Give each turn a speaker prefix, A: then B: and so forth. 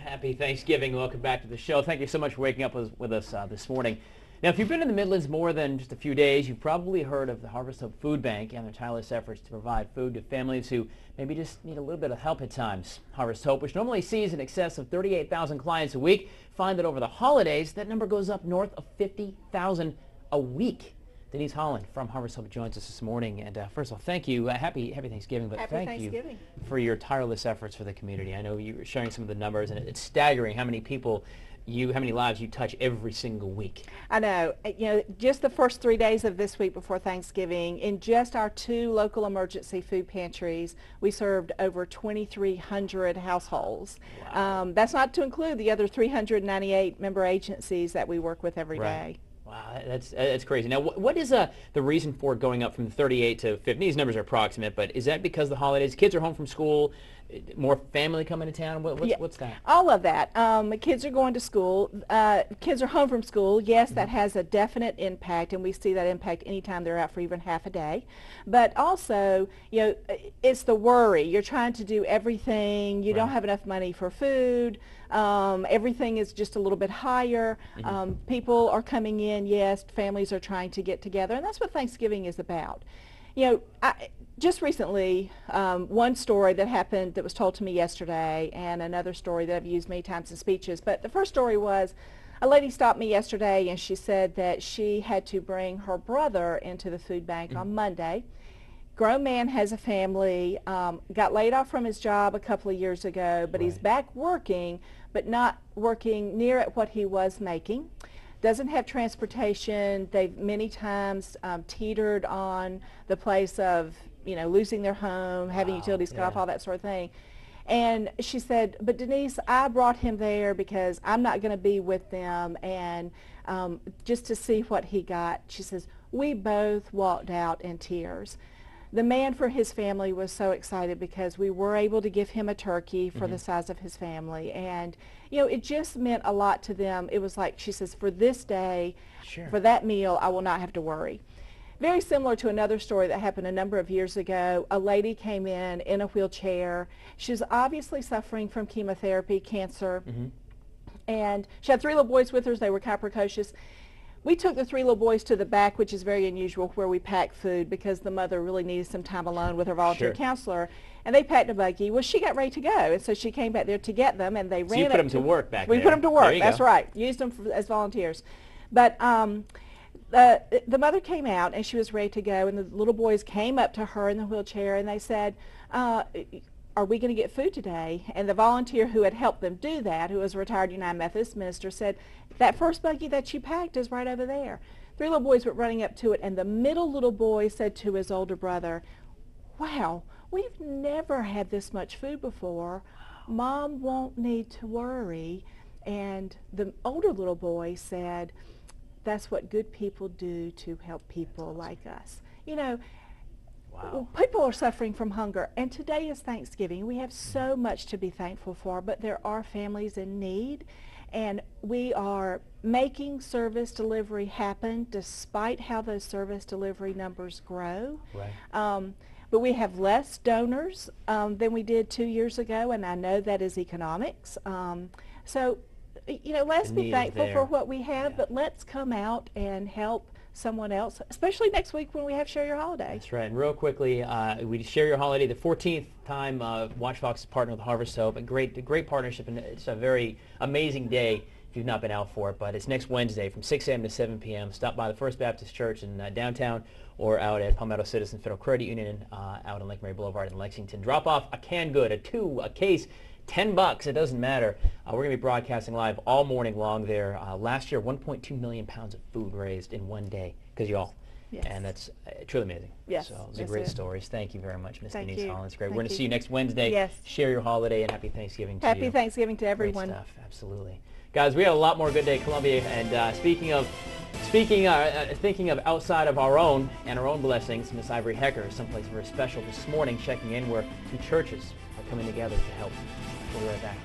A: Happy Thanksgiving. Welcome back to the show. Thank you so much for waking up with us this morning. Now, if you've been in the Midlands more than just a few days, you've probably heard of the Harvest Hope Food Bank and their tireless efforts to provide food to families who maybe just need a little bit of help at times. Harvest Hope, which normally sees in excess of 38,000 clients a week, find that over the holidays, that number goes up north of 50,000 a week. Denise Holland from Harvest Hope joins us this morning. And first of all, thank you. Happy Thanksgiving, but thank you for your tireless efforts for the community. I know you were sharing some of the numbers, and it's staggering how many lives you touch every single week.
B: I know. Just the first 3 days of this week before Thanksgiving, in just our 2 local emergency food pantries, we served over 2,300 households.
A: Wow.
B: That's not to include the other 398 member agencies that we work with every day.
A: Wow, that's crazy. Now, what is the reason for it going up from 38 to 50? These numbers are approximate, but is that because the holidays, kids are home from school, more family coming to town? What's that?
B: All of that. Kids are going to school. Kids are home from school. Yes, that has a definite impact, and we see that impact anytime they're out for even half a day. But also, it's the worry. You're trying to do everything. You don't have enough money for food. Everything is just a little bit higher. People are coming in. Yes, families are trying to get together, and that's what Thanksgiving is about. Just recently, one story that happened that was told to me yesterday, and another story that I've used many times in speeches, but the first story was a lady stopped me yesterday and she said that she had to bring her brother into the food bank on Monday. Grown man, has a family, got laid off from his job a couple of years ago, but he's back working, but not working near at what he was making. Doesn't have transportation. They've many times teetered on the place of losing their home, having utilities cut off, all that sort of thing. And she said, but Denise, I brought him there because I'm not going to be with them, and just to see what he got. She says, we both walked out in tears. The man for his family was so excited because we were able to give him a turkey for the size of his family. And, it just meant a lot to them. It was like, she says, for this day, for that meal, I will not have to worry. Very similar to another story that happened a number of years ago. A lady came in a wheelchair. She was obviously suffering from chemotherapy, cancer, and she had 3 little boys with her. They were kind of precocious. We took the 3 little boys to the back, which is very unusual, where we pack food because the mother really needed some time alone with her volunteer counselor. And they packed a buggy. Well, she got ready to go, and so she came back there to get them, and they ran.
A: So you put them to work back there.
B: We put them to work. That's right. Used them as volunteers. But the mother came out, and she was ready to go, and the little boys came up to her in the wheelchair, and they said, are we going to get food today? And the volunteer who had helped them do that, who was a retired United Methodist minister, said, that first buggy that you packed is right over there. 3 little boys went running up to it, and the middle little boy said to his older brother, wow, we've never had this much food before. Mom won't need to worry. And the older little boy said, that's what good people do to help people like us. People are suffering from hunger, and today is Thanksgiving. We have so much to be thankful for, but there are families in need, and we are making service delivery happen despite how those service delivery numbers grow. But we have less donors than we did 2 years ago, and I know that is economics. So, let's be thankful for what we have, but let's come out and help someone else, especially next week when we have Share Your Holiday.
A: That's right. And real quickly, we Share Your Holiday, the 14th time WACH is partnered with Harvest Hope. A great partnership, and it's a very amazing day if you've not been out for it. But it's next Wednesday from 6 a.m. to 7 p.m. Stop by the First Baptist Church in downtown, or out at Palmetto Citizens Federal Credit Union out on Lake Mary Boulevard in Lexington. Drop off a canned good, a case, $10, it doesn't matter. We're going to be broadcasting live all morning long there. Last year, 1.2 million pounds of food raised in one day because y'all. And that's truly amazing. So those are great stories. Thank you very much, Ms. Denise Holland. It's great. We're going to see you next Wednesday. Share your holiday, and happy Thanksgiving to you.
B: Happy Thanksgiving to everyone.
A: Great stuff. Absolutely. Guys, we have a lot more Good Day Columbia, and thinking of outside of our own and our own blessings, Miss Ivory Hecker is someplace very special this morning, checking in where 2 churches are coming together to help. We'll be right back.